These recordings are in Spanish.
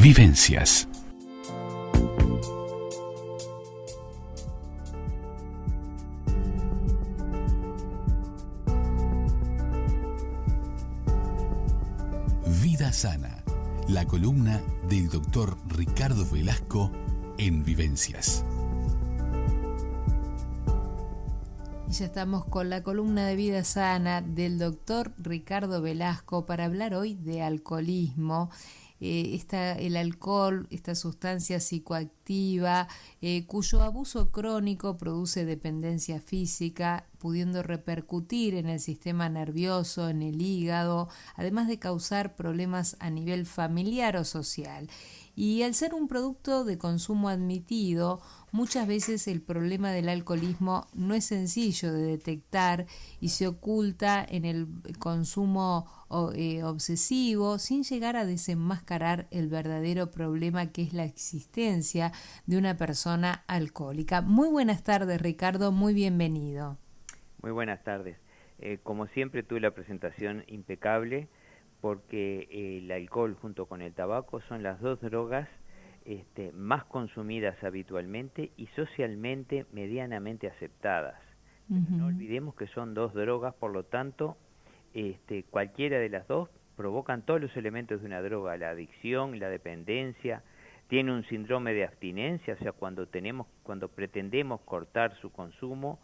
Vivencias. Vida Sana, la columna del doctor Ricardo Velasco en Vivencias. Y ya estamos con la columna de Vida Sana del doctor Ricardo Velasco para hablar hoy de alcoholismo. El alcohol, esta sustancia psicoactiva, cuyo abuso crónico produce dependencia física, pudiendo repercutir en el sistema nervioso, en el hígado, además de causar problemas a nivel familiar o social. Y al ser un producto de consumo admitido, muchas veces el problema del alcoholismo no es sencillo de detectar y se oculta en el consumo obsesivo sin llegar a desenmascarar el verdadero problema que es la existencia de una persona alcohólica. Muy buenas tardes, Ricardo, muy bienvenido. Muy buenas tardes. Como siempre tuve la presentación impecable porque el alcohol junto con el tabaco son las dos drogas más consumidas habitualmente y socialmente medianamente aceptadas. No olvidemos que son dos drogas, por lo tanto, cualquiera de las dos provocan todos los elementos de una droga, la adicción, la dependencia, tiene un síndrome de abstinencia, o sea, cuando pretendemos cortar su consumo,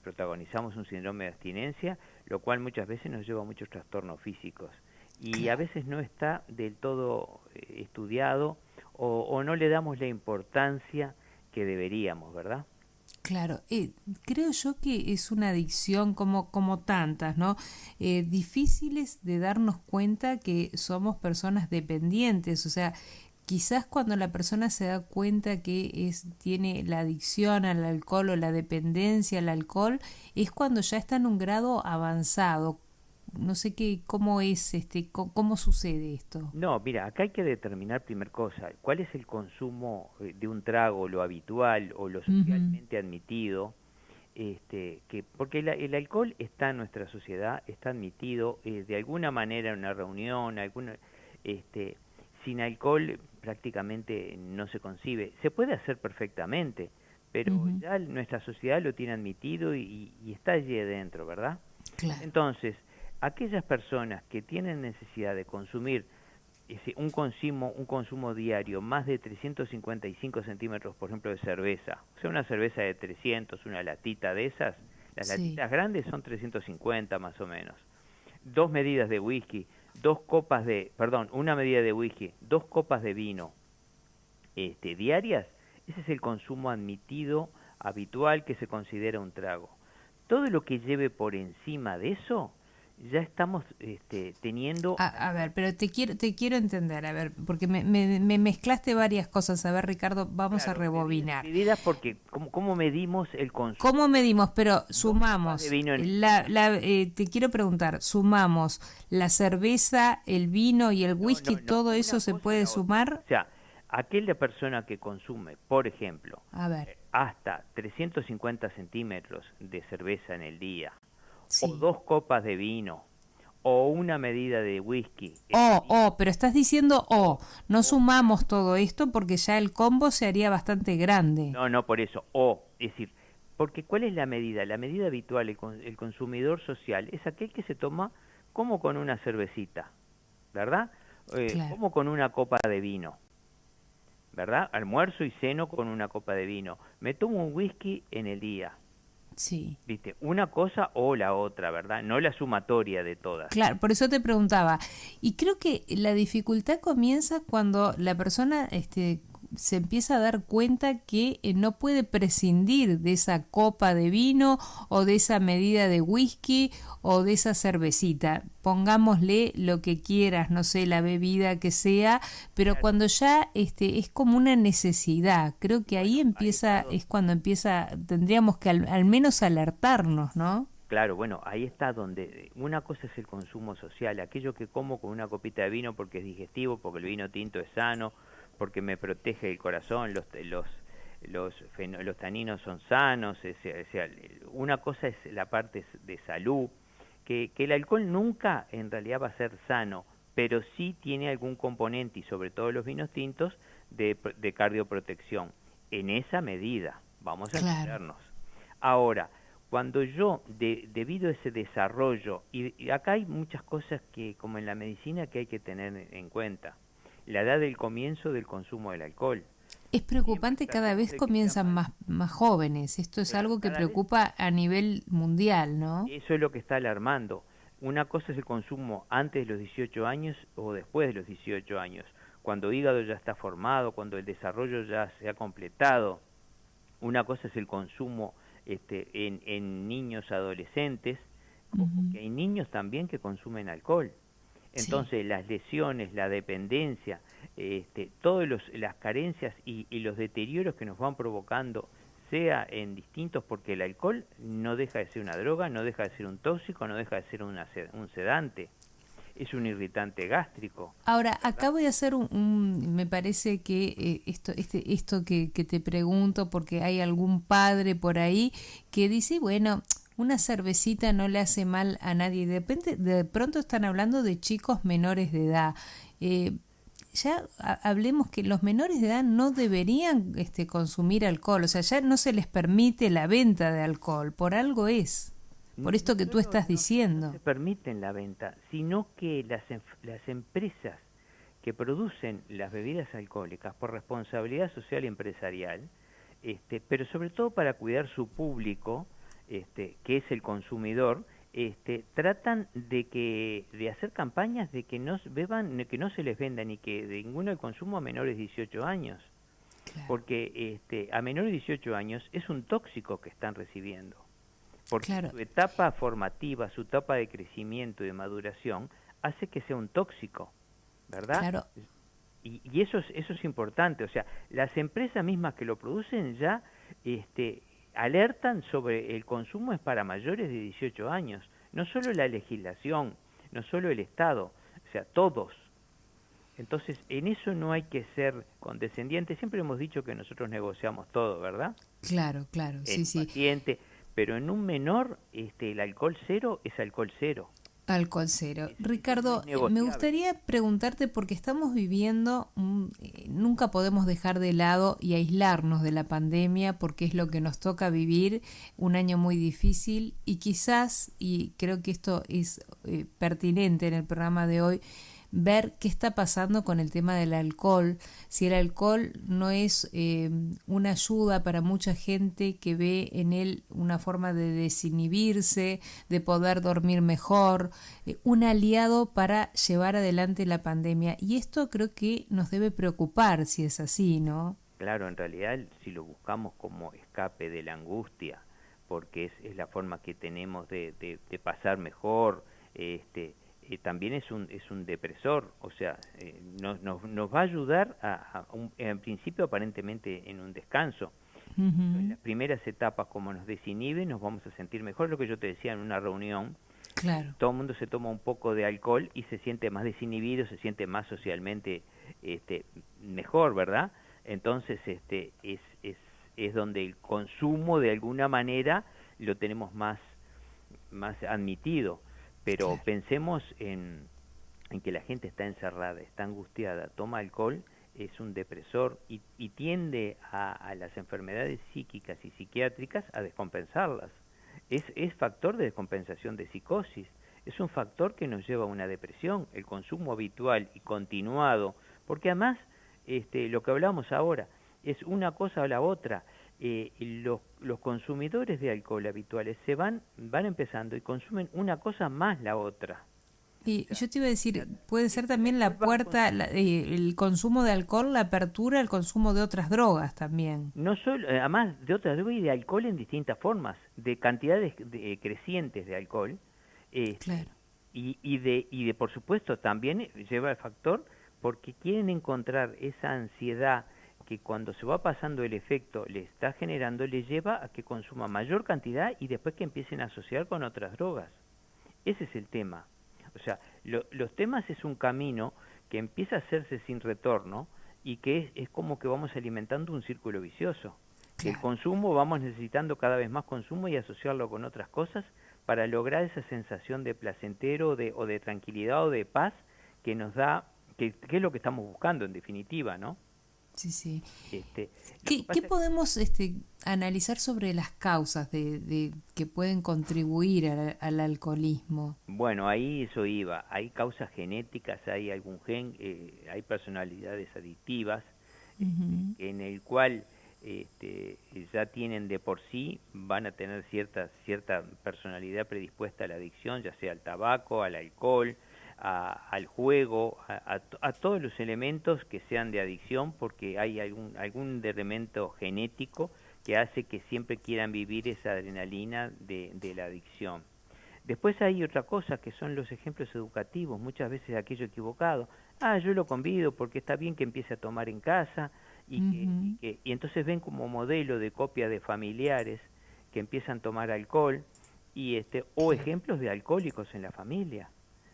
protagonizamos un síndrome de abstinencia, lo cual muchas veces nos lleva a muchos trastornos físicos. Y a veces no está del todo estudiado o no le damos la importancia que deberíamos, ¿verdad? Claro, creo yo que es una adicción como tantas, ¿no? Difíciles de darnos cuenta que somos personas dependientes, o sea, quizás cuando la persona se da cuenta que tiene la adicción al alcohol o la dependencia al alcohol, es cuando ya está en un grado avanzado. No sé cómo es, cómo sucede esto. No, mira, acá hay que determinar primer cosa, cuál es el consumo de un trago, lo habitual o lo socialmente admitido, porque el alcohol está en nuestra sociedad, está admitido de alguna manera en una reunión, sin alcohol prácticamente no se concibe. Se puede hacer perfectamente, pero ya nuestra sociedad lo tiene admitido y está allí adentro, ¿verdad? Claro. Entonces, aquellas personas que tienen necesidad de consumir un consumo diario más de 355 centímetros, por ejemplo, de cerveza, o sea, una cerveza de 300, una latita de esas, las latitas grandes son 350 más o menos, una medida de whisky, 2 copas de vino diarias, ese es el consumo admitido, habitual, que se considera un trago. Todo lo que lleve por encima de eso, ya estamos teniendo... A ver, pero te quiero entender, a ver, porque me mezclaste varias cosas. A ver, Ricardo, vamos a rebobinar. Medidas porque, ¿cómo medimos el consumo? ¿Cómo medimos? Pero sumamos, te quiero preguntar, ¿sumamos la cerveza, el vino y el whisky? ¿Todo eso se puede sumar? O sea, aquella persona que consume, por ejemplo, hasta 350 centímetros de cerveza en el día, o 2 copas de vino, o una medida de whisky. Pero estás diciendo no sumamos todo esto porque ya el combo se haría bastante grande. No, por eso, es decir, porque ¿cuál es la medida? La medida habitual, el consumidor social, es aquel que se toma como con una cervecita, ¿verdad? Como con una copa de vino, ¿verdad? Almuerzo y ceno con una copa de vino. Me tomo un whisky en el día. Sí. ¿Viste? Una cosa o la otra, ¿verdad? No la sumatoria de todas. Claro, por eso te preguntaba. Y creo que la dificultad comienza cuando la persona se empieza a dar cuenta que no puede prescindir de esa copa de vino o de esa medida de whisky o de esa cervecita. Pongámosle lo que quieras, no sé, la bebida que sea, pero cuando ya es como una necesidad, creo que ahí es cuando tendríamos que al menos alertarnos, ¿no? Claro, bueno, ahí está donde una cosa es el consumo social, aquello que como con una copita de vino porque es digestivo, porque el vino tinto es sano, porque me protege el corazón, los taninos son sanos, o sea, una cosa es la parte de salud, que el alcohol nunca en realidad va a ser sano, pero sí tiene algún componente, y sobre todo los vinos tintos, de cardioprotección. En esa medida, vamos a Claro. entendernos. Ahora, cuando yo, debido a ese desarrollo, y acá hay muchas cosas que, como en la medicina, que hay que tener en cuenta. La edad del comienzo del consumo del alcohol. Es Siempre preocupante, cada tratemos vez de que sea comienzan más jóvenes. Esto es claro, algo que cada vez. preocupa a nivel mundial, ¿no? Eso es lo que está alarmando. Una cosa es el consumo antes de los 18 años o después de los 18 años, cuando el hígado ya está formado, cuando el desarrollo ya se ha completado. Una cosa es el consumo en niños adolescentes. Ojo, Ujú. que hay niños también que consumen alcohol. Sí, Entonces las lesiones, la dependencia, todas las carencias y los deterioros que nos van provocando, sea en distintos, porque el alcohol no deja de ser una droga, no deja de ser un tóxico, no deja de ser un sedante, es un irritante gástrico, ahora, ¿verdad? acá voy a hacer me parece que esto que te pregunto, porque hay algún padre por ahí que dice, bueno, una cervecita no le hace mal a nadie. De pronto están hablando de chicos menores de edad. Eh, ya hablemos que los menores de edad no deberían consumir alcohol, o sea, ya no se les permite la venta de alcohol, por algo es, por No esto que tú solo estás no se diciendo. permiten la venta, sino que las empresas que producen las bebidas alcohólicas por responsabilidad social y empresarial, pero sobre todo para cuidar su público, que es el consumidor, tratan de hacer campañas de que no beban, que no se les venda ni que de ninguno el consumo a menores de 18 años, Claro, porque a menores de 18 años es un tóxico que están recibiendo, porque claro, su etapa formativa, su etapa de crecimiento y de maduración hace que sea un tóxico, ¿verdad? claro. Y eso es importante, o sea, las empresas mismas que lo producen ya alertan sobre el consumo es para mayores de 18 años, no solo la legislación, no solo el Estado, o sea, todos. Entonces, en eso no hay que ser condescendientes, siempre hemos dicho que nosotros negociamos todo, ¿verdad? Claro, claro, En sí, un sí. paciente, pero en un menor, el alcohol cero es alcohol cero. Alcohol cero. Eso no es Ricardo, me negociable. gustaría preguntarte porque estamos viviendo, nunca podemos dejar de lado y aislarnos de la pandemia porque es lo que nos toca vivir, un año muy difícil y quizás, y creo que esto es pertinente en el programa de hoy, ver qué está pasando con el tema del alcohol, si el alcohol no es una ayuda para mucha gente que ve en él una forma de desinhibirse, de poder dormir mejor, un aliado para llevar adelante la pandemia. Y esto creo que nos debe preocupar si es así, ¿no? Claro, en realidad, si lo buscamos como escape de la angustia, porque es la forma que tenemos de pasar mejor, también es un depresor, o sea, nos va a ayudar en principio aparentemente en un descanso. En Ujú. las primeras etapas, como nos desinhibe, nos vamos a sentir mejor, lo que yo te decía en una reunión, Claro, todo el mundo se toma un poco de alcohol y se siente más desinhibido, se siente más socialmente mejor, ¿verdad? Entonces es donde el consumo de alguna manera lo tenemos más admitido, pero claro. pensemos en que la gente está encerrada, está angustiada, toma alcohol, es un depresor y tiende a las enfermedades psíquicas y psiquiátricas a descompensarlas. Es factor de descompensación de psicosis, es un factor que nos lleva a una depresión, el consumo habitual y continuado, porque además lo que hablamos ahora es una cosa o la otra. Los consumidores de alcohol habituales van empezando y consumen una cosa más la otra. O Y sea, yo te iba a decir, puede ser el también alcohol la va a puerta, consumir el consumo de alcohol, la apertura al consumo de otras drogas también. no solo, además de otras drogas y de alcohol en distintas formas, de cantidades crecientes de alcohol, este, Claro. y de por supuesto también lleva el factor porque quieren encontrar esa ansiedad que cuando se va pasando el efecto le está generando, le lleva a que consuma mayor cantidad y después que empiecen a asociar con otras drogas. Ese es el tema. O sea, los temas es un camino que empieza a hacerse sin retorno y que es como que vamos alimentando un círculo vicioso. Que el Claro. consumo, vamos necesitando cada vez más consumo y asociarlo con otras cosas para lograr esa sensación de placentero o de tranquilidad o de paz que nos da, que es lo que estamos buscando en definitiva, ¿no? Sí, sí. Este, ¿Qué podemos analizar sobre las causas de que pueden contribuir al alcoholismo? bueno, ahí eso iba. Hay causas genéticas, hay algún gen, hay personalidades adictivas, Ujú. en el cual ya tienen de por sí, van a tener cierta personalidad predispuesta a la adicción, ya sea al tabaco, al alcohol, al juego, a todos los elementos que sean de adicción, porque hay algún elemento genético que hace que siempre quieran vivir esa adrenalina de la adicción. Después hay otra cosa que son los ejemplos educativos, muchas veces aquello equivocado. Yo lo convido porque está bien que empiece a tomar en casa Ujú. y entonces ven como modelo de copia de familiares que empiezan a tomar alcohol o Claro. ejemplos de alcohólicos en la familia,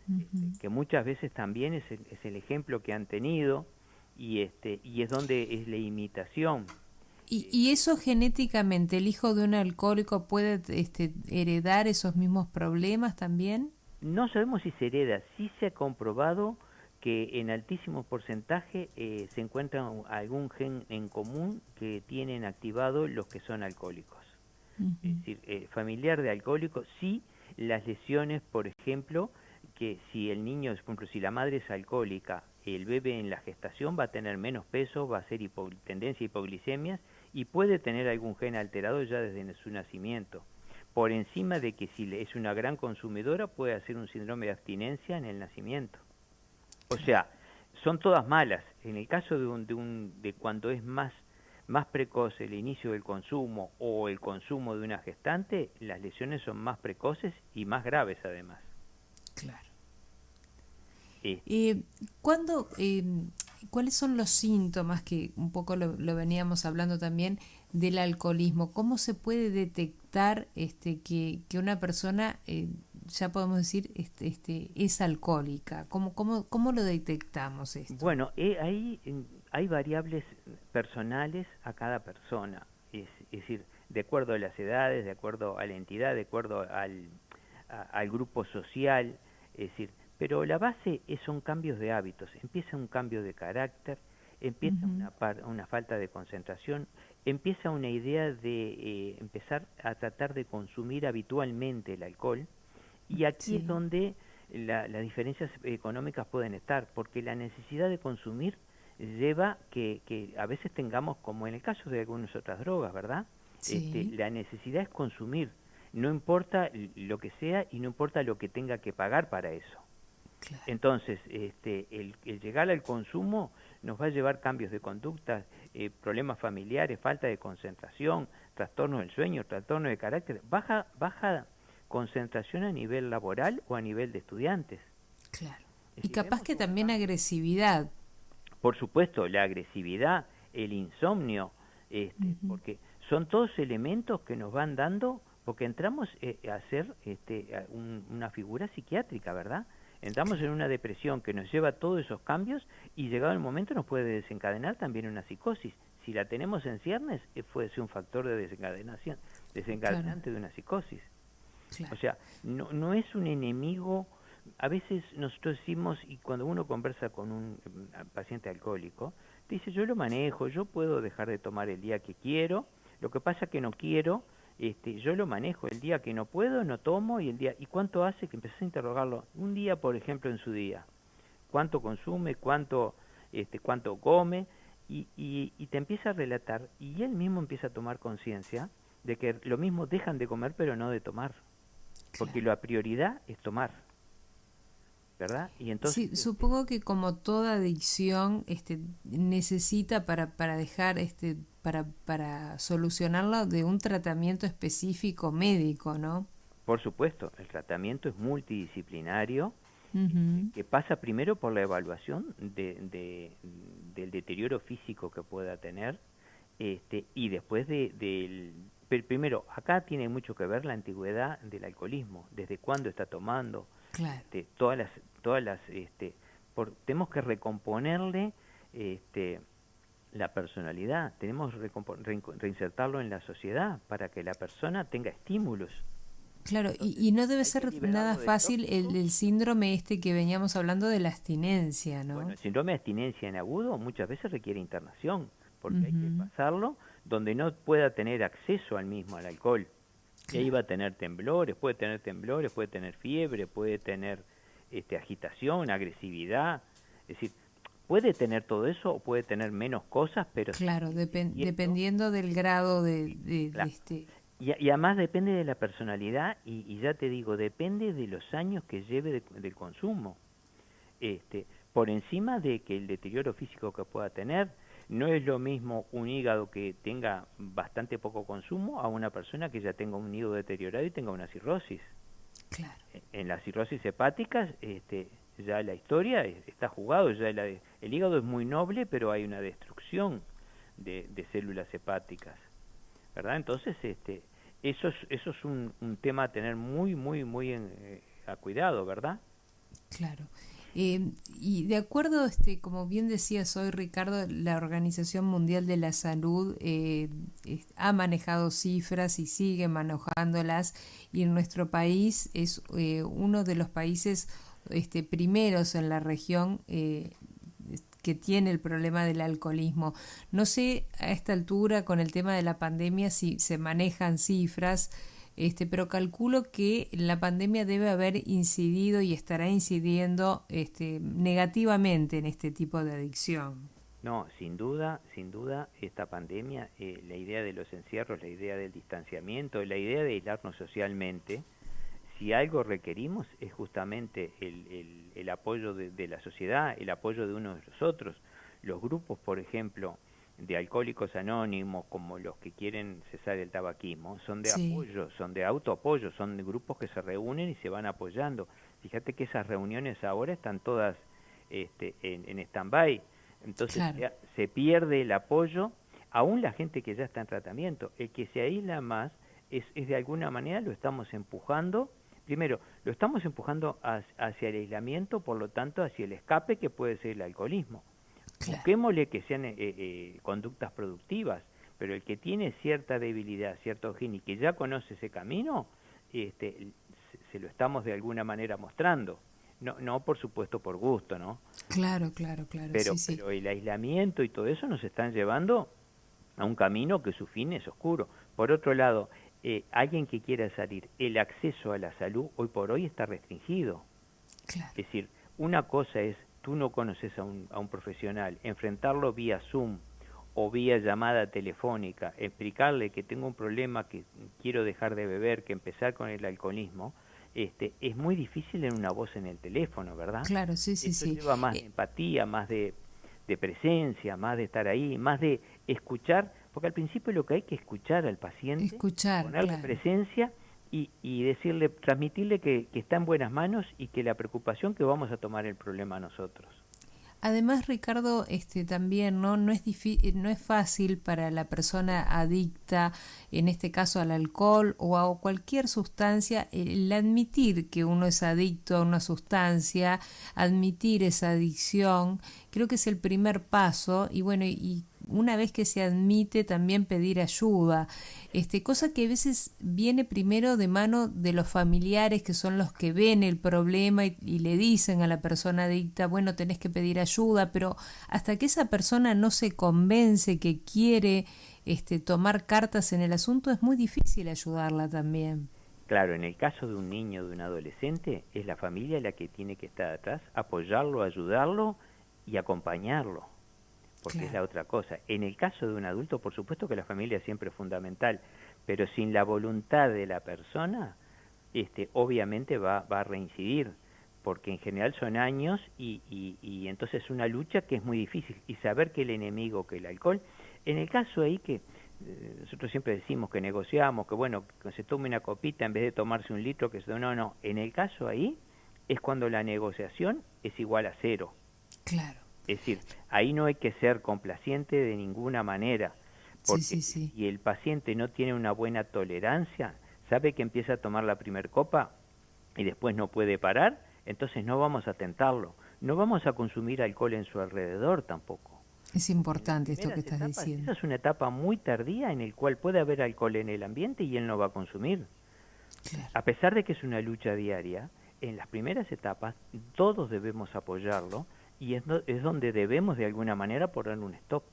Ujú. que muchas veces también es el ejemplo que han tenido y es donde es la imitación. Y eso genéticamente, el hijo de un alcohólico puede heredar esos mismos problemas también? No sabemos si se hereda, sí se ha comprobado que en altísimo porcentaje se encuentra algún gen en común que tienen activado los que son alcohólicos. Es Ujú. decir, familiar de alcohólico, sí, las lesiones, por ejemplo, que si el niño, por ejemplo, si la madre es alcohólica, el bebé en la gestación va a tener menos peso, va a ser tendencia a hipoglicemias y puede tener algún gen alterado ya desde su nacimiento. Por encima de que si es una gran consumidora puede hacer un síndrome de abstinencia en el nacimiento. O Claro. sea, son todas malas. En el caso de cuando es más precoz el inicio del consumo o el consumo de una gestante, las lesiones son más precoces y más graves además. Claro. Eh, Eh, ¿Cuándo, cuáles son los síntomas que un poco lo veníamos hablando también del alcoholismo? ¿Cómo se puede detectar que una persona, ya podemos decir, es alcohólica? ¿Cómo lo detectamos esto? bueno, ahí hay variables personales a cada persona. Es decir, de acuerdo a las edades, de acuerdo a la entidad, de acuerdo al grupo social, es decir, pero la base son cambios de hábitos. Empieza un cambio de carácter, empieza Ujú. una falta de concentración, empieza una idea de empezar a tratar de consumir habitualmente el alcohol, y aquí es Sí, donde las diferencias económicas pueden estar, porque la necesidad de consumir lleva que a veces tengamos, como en el caso de algunas otras drogas, ¿verdad? sí, La necesidad es consumir, no importa lo que sea y no importa lo que tenga que pagar para eso. claro. Entonces, el llegar al consumo nos va a llevar cambios de conducta, problemas familiares, falta de concentración, trastornos del sueño, trastornos de carácter, baja concentración a nivel laboral o a nivel de estudiantes. Claro. Es Y decir, capaz vemos que un también cambio. agresividad. Por supuesto, la agresividad, el insomnio, Ujú. porque son todos elementos que nos van dando, porque entramos a ser una figura psiquiátrica, ¿verdad? Entramos en Claro, una depresión que nos lleva a todos esos cambios y llegado el momento nos puede desencadenar también una psicosis. Si la tenemos en ciernes, puede ser un factor de claro, desencadenante de una psicosis. O claro. sea, no es un enemigo. A veces nosotros decimos, y cuando uno conversa con un paciente alcohólico, dice, yo lo manejo, yo puedo dejar de tomar el día que quiero, lo que pasa que no quiero, yo lo manejo, el día que no puedo, no tomo, ¿y cuánto hace? Que empecé a interrogarlo, un día, por ejemplo, en su día, cuánto consume, cuánto come, y te empieza a relatar, y él mismo empieza a tomar conciencia de que lo mismo dejan de comer, pero no de tomar, porque Claro. la prioridad es tomar, ¿verdad? Y entonces, Sí, supongo que como toda adicción, necesita para dejar, para solucionarlo de un tratamiento específico médico, ¿no? por supuesto, el tratamiento es multidisciplinario, Ujú. que pasa primero por la evaluación del deterioro físico que pueda tener, y después primero, acá tiene mucho que ver la antigüedad del alcoholismo, desde cuándo está tomando, Claro, todas las, tenemos que recomponerle, este, la personalidad, tenemos que reinsertarlo en la sociedad para que la persona tenga estímulos. Claro, Entonces, y no debe hay que ser nada liberarlo del fácil tóxico. el síndrome este que veníamos hablando de la abstinencia, Bueno, ¿no? el síndrome de abstinencia en agudo muchas veces requiere internación, porque hay que Ujú. pasarlo donde no pueda tener acceso al mismo, al alcohol. Y ahí Claro, va a tener temblores, puede tener fiebre, puede tener agitación, agresividad. Es decir, puede tener todo eso o puede tener menos cosas, pero claro, sigue existiendo. dependiendo del grado Sí, claro. este. Y además depende de la personalidad y ya te digo, depende de los años que lleve del consumo. Por encima de que el deterioro físico que pueda tener, no es lo mismo un hígado que tenga bastante poco consumo a una persona que ya tenga un hígado deteriorado y tenga una cirrosis. Claro, En las cirrosis hepáticas, ya la historia está jugado, ya el hígado es muy noble, pero hay una destrucción de células hepáticas, ¿verdad? Entonces, eso es un tema a tener muy a cuidado, ¿verdad? claro. Y de acuerdo, como bien decías hoy, Ricardo, la Organización Mundial de la Salud ha manejado cifras y sigue manejándolas, y en nuestro país es uno de los países primeros en la región que tiene el problema del alcoholismo. No sé a esta altura con el tema de la pandemia si se manejan cifras, pero calculo que la pandemia debe haber incidido y estará incidiendo negativamente en este tipo de adicción. No, sin duda, esta pandemia, la idea de los encierros, la idea del distanciamiento, la idea de aislarnos socialmente, si algo requerimos es justamente el apoyo de la sociedad, el apoyo de unos de los otros. Los grupos, por ejemplo, de alcohólicos anónimos, como los que quieren cesar el tabaquismo, son de Sí, apoyo, son de autoapoyo, son de grupos que se reúnen y se van apoyando. Fíjate que esas reuniones ahora están todas en stand-by, entonces claro, se pierde el apoyo, aún la gente que ya está en tratamiento. El que se aísla más es de alguna manera lo estamos empujando. Primero, lo estamos empujando hacia el aislamiento, por lo tanto, hacia el escape que puede ser el alcoholismo. claro. Busquémosle que sean conductas productivas, pero el que tiene cierta debilidad, cierto gen y que ya conoce ese camino, se lo estamos de alguna manera mostrando. No, no por supuesto por gusto, ¿no? Claro, claro, claro, sí, sí. Pero el aislamiento y todo eso nos están llevando a un camino que su fin es oscuro. Por otro lado, alguien que quiera salir, el acceso a la salud hoy por hoy está restringido. Claro, Es decir, una cosa es, tú no conoces a un profesional, enfrentarlo vía Zoom o vía llamada telefónica, explicarle que tengo un problema, que quiero dejar de beber, que empezar con el alcoholismo, es muy difícil en una voz en el teléfono, ¿verdad? claro, sí, sí, Esto sí. lleva más de empatía, más de presencia, más de estar ahí, más de escuchar, porque al principio lo que hay que escuchar al paciente, Escuchar, ponerle claro. presencia y decirle, transmitirle que está en buenas manos y que la preocupación que vamos a tomar el problema nosotros. Además, Ricardo, también no es fácil para la persona adicta, en este caso al alcohol o a cualquier sustancia, el admitir que uno es adicto a una sustancia, admitir esa adicción, creo que es el primer paso y bueno, y una vez que se admite también pedir ayuda, cosa que a veces viene primero de mano de los familiares que son los que ven el problema y le dicen a la persona adicta, bueno, tenés que pedir ayuda, pero hasta que esa persona no se convence que quiere tomar cartas en el asunto es muy difícil ayudarla también. Claro, en el caso de un niño, de un adolescente, es la familia la que tiene que estar atrás, apoyarlo, ayudarlo y acompañarlo, porque es Claro, la otra cosa. En el caso de un adulto, por supuesto que la familia siempre es fundamental, pero sin la voluntad de la persona, obviamente va a reincidir, porque en general son años y entonces es una lucha que es muy difícil. Y saber que el enemigo, que el alcohol, en el caso ahí que nosotros siempre decimos que negociamos, que bueno, que se tome una copita en vez de tomarse un litro, que no, en el caso ahí es cuando la negociación es igual a cero. claro. Es decir, ahí no hay que ser complaciente de ninguna manera, Sí, porque sí, sí. si el paciente no tiene una buena tolerancia, sabe que empieza a tomar la primer copa y después no puede parar, entonces no vamos a tentarlo, no vamos a consumir alcohol en su alrededor tampoco. Es Porque en las importante esto que primeras estás etapas, esa diciendo. es una etapa muy tardía en el cual puede haber alcohol en el ambiente y él no va a consumir. Claro. A pesar de que es una lucha diaria, en las primeras etapas todos debemos apoyarlo y es donde debemos de alguna manera poner un stop.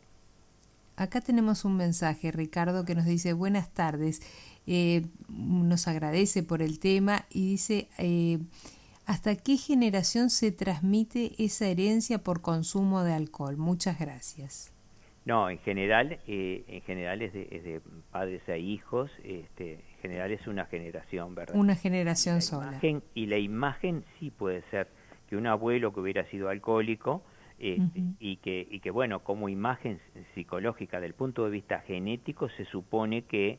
Acá tenemos un mensaje, Ricardo, que nos dice: buenas tardes, nos agradece por el tema y dice: ¿hasta qué generación se transmite esa herencia por consumo de alcohol? Muchas gracias. No, en general es de padres a hijos, en general es una generación, ¿verdad? Una generación sola. Y la imagen sí puede ser que un abuelo que hubiera sido alcohólico, y que bueno, como imagen psicológica del punto de vista genético, se supone que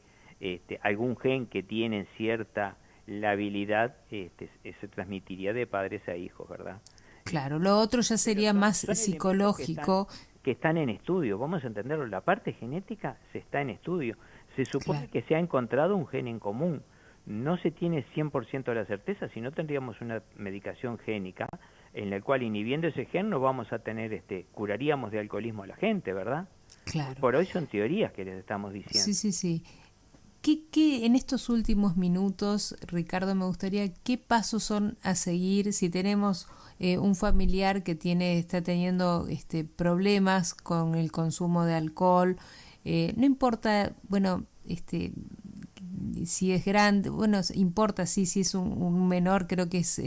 algún gen que tiene cierta labilidad se transmitiría de padres a hijos, ¿verdad? Claro, lo otro ya sería más psicológico. Que están en estudio, vamos a entenderlo, la parte genética se está en estudio. Se supone que se ha encontrado un gen en común. No se tiene 100% la certeza, si no tendríamos una medicación génica en la cual, inhibiendo ese gen, no vamos a tener, curaríamos de alcoholismo a la gente, ¿verdad? Claro. Por hoy son teorías que les estamos diciendo. Sí. ¿Qué en estos últimos minutos, Ricardo, me gustaría, qué pasos son a seguir si tenemos un familiar que está teniendo problemas con el consumo de alcohol? No importa, bueno, si es grande, bueno, importa, sí, si es un menor, creo que es,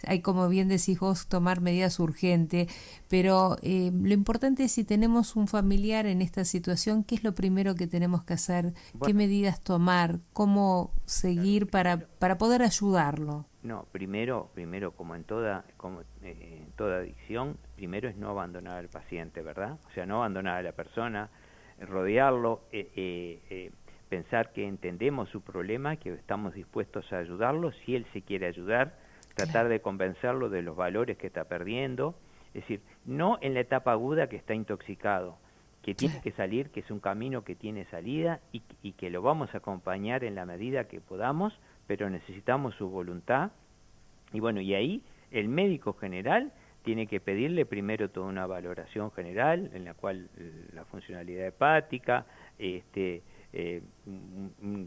hay, como bien decís vos, tomar medidas urgentes, pero lo importante es, si tenemos un familiar en esta situación, ¿qué es lo primero que tenemos que hacer? Bueno, ¿qué medidas tomar? ¿Cómo seguir para poder ayudarlo? No, primero como en toda adicción, primero es no abandonar al paciente, ¿verdad? O sea, no abandonar a la persona, rodearlo, pensar que entendemos su problema, que estamos dispuestos a ayudarlo, si él se quiere ayudar, tratar de convencerlo de los valores que está perdiendo, es decir, no en la etapa aguda que está intoxicado, que tiene que salir, que es un camino que tiene salida y que lo vamos a acompañar en la medida que podamos, pero necesitamos su voluntad. Y bueno, y ahí el médico general tiene que pedirle primero toda una valoración general, en la cual la funcionalidad hepática,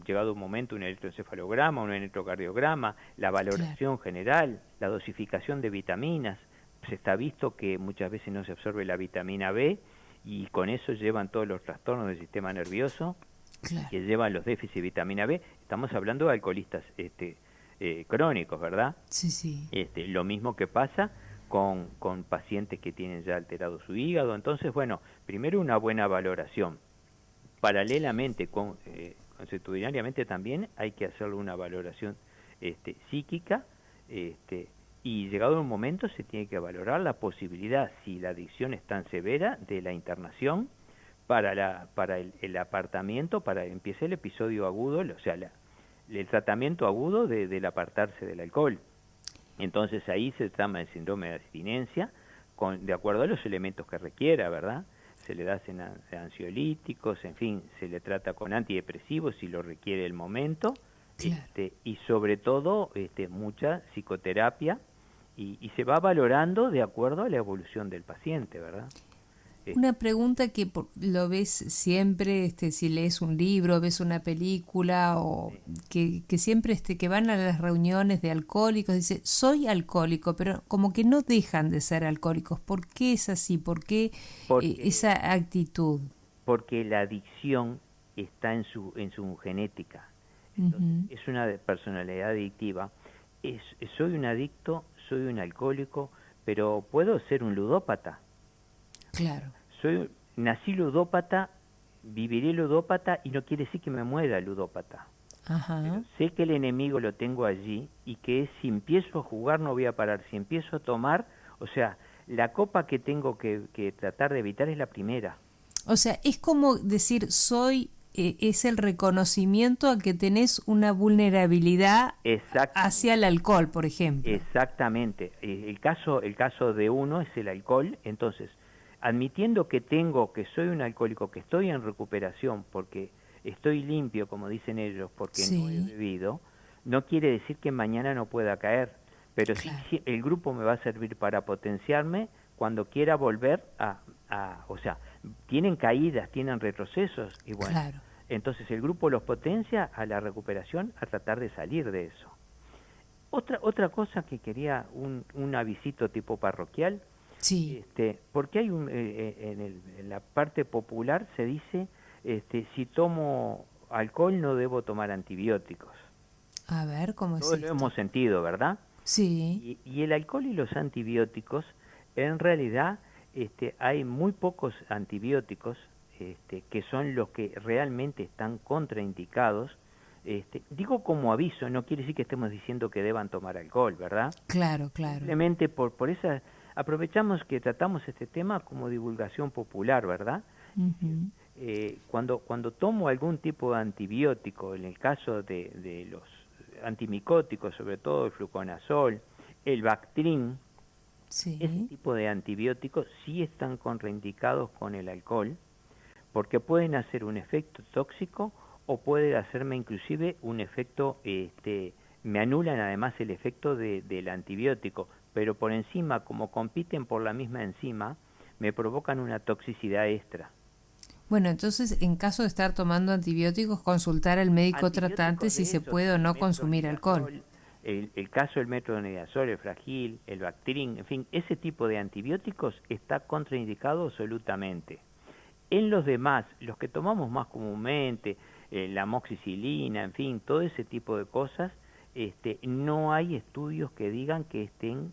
llegado un momento un electroencefalograma, un electrocardiograma, la valoración general, la dosificación de vitaminas. Se está visto que muchas veces no se absorbe la vitamina B y con eso llevan todos los trastornos del sistema nervioso, que llevan los déficits de vitamina B. Estamos hablando de alcoholistas crónicos, ¿verdad? Sí. Lo mismo que pasa con pacientes que tienen ya alterado su hígado. Entonces, bueno, primero una buena valoración. Paralelamente, consuetudinariamente también hay que hacerle una valoración psíquica, y llegado un momento se tiene que valorar la posibilidad, si la adicción es tan severa, de la internación para el apartamiento, para que empiece el episodio agudo, o sea, el tratamiento agudo del apartarse del alcohol. Entonces ahí se trama el síndrome de abstinencia, de acuerdo a los elementos que requiera, ¿verdad? Se le da ansiolíticos, en fin, se le trata con antidepresivos si lo requiere el momento, y sobre todo mucha psicoterapia, y se va valorando de acuerdo a la evolución del paciente, ¿verdad? Una pregunta que lo ves siempre, si lees un libro, ves una película, o que siempre que van a las reuniones de alcohólicos, dice: soy alcohólico, pero como que no dejan de ser alcohólicos. ¿Por qué es así? ¿Por qué esa actitud? Porque la adicción está en su genética. Entonces, es una personalidad adictiva. Soy un adicto, soy un alcohólico, pero puedo ser un ludópata. Claro. Nací ludópata, viviré ludópata, y no quiere decir que me muera ludópata. Pero sé que el enemigo lo tengo allí, y que si empiezo a jugar no voy a parar. Si empiezo a tomar, o sea, la copa que tengo que tratar de evitar es la primera. O sea, es como decir, es el reconocimiento a que tenés una vulnerabilidad hacia el alcohol, por ejemplo. Exactamente. El caso de uno es el alcohol. Entonces, admitiendo que soy un alcohólico, que estoy en recuperación porque estoy limpio, como dicen ellos, porque no he bebido, no quiere decir que mañana no pueda caer, pero sí el grupo me va a servir para potenciarme cuando quiera volver o sea, tienen caídas, tienen retrocesos, y bueno, Entonces el grupo los potencia a la recuperación, a tratar de salir de eso. Otra cosa que quería, un avisito tipo parroquial, Sí. porque hay en la parte popular se dice, si tomo alcohol no debo tomar antibióticos. A ver, ¿cómo es Todos lo esto? hemos sentido, ¿verdad? Sí. Y el alcohol y los antibióticos, en realidad hay muy pocos antibióticos que son los que realmente están contraindicados. Digo como aviso, no quiere decir que estemos diciendo que deban tomar alcohol, ¿verdad? Claro, claro. Simplemente por esa, aprovechamos que tratamos este tema como divulgación popular, ¿verdad? Ujú. Cuando tomo algún tipo de antibiótico, en el caso de los antimicóticos, sobre todo el fluconazol, el Bactrim, ese Sí. tipo de antibióticos sí están contraindicados con el alcohol, porque pueden hacer un efecto tóxico o puede hacerme inclusive un efecto, me anulan además el efecto del antibiótico, pero por encima, como compiten por la misma enzima, me provocan una toxicidad extra. Bueno, entonces, en caso de estar tomando antibióticos, consultar al médico tratante Antibióticos si de se esos, puede o el no consumir alcohol. metronidazol, el caso del metronidazol, el Fragil, el Bactrim, en fin, ese tipo de antibióticos está contraindicado absolutamente. En los demás, los que tomamos más comúnmente, la amoxicilina, en fin, todo ese tipo de cosas, no hay estudios que digan que estén,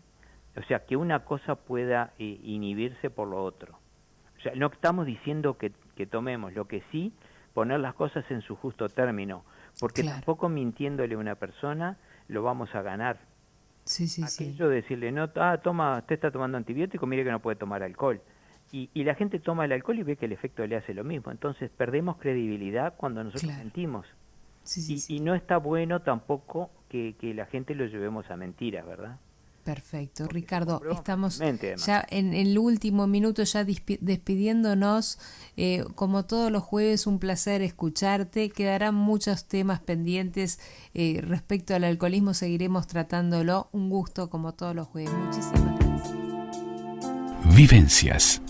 o sea, que una cosa pueda inhibirse por lo otro. O sea, no estamos diciendo que tomemos, lo que sí, poner las cosas en su justo término, porque Claro. tampoco mintiéndole a una persona lo vamos a ganar. Sí, sí, sí. Aquello de decirle, no, toma, usted está tomando antibiótico, mire que no puede tomar alcohol. Y la gente toma el alcohol y ve que el efecto le hace lo mismo. Entonces perdemos credibilidad cuando nosotros Claro. mentimos. Sí, sí, sí. Y no está bueno tampoco que la gente lo llevemos a mentiras, ¿verdad? Perfecto, Porque se Ricardo, comprueban estamos fácilmente, además. ya en el último minuto, ya despidiéndonos. Como todos los jueves, un placer escucharte. Quedarán muchos temas pendientes respecto al alcoholismo, seguiremos tratándolo. Un gusto como todos los jueves. Muchísimas gracias. Vivencias.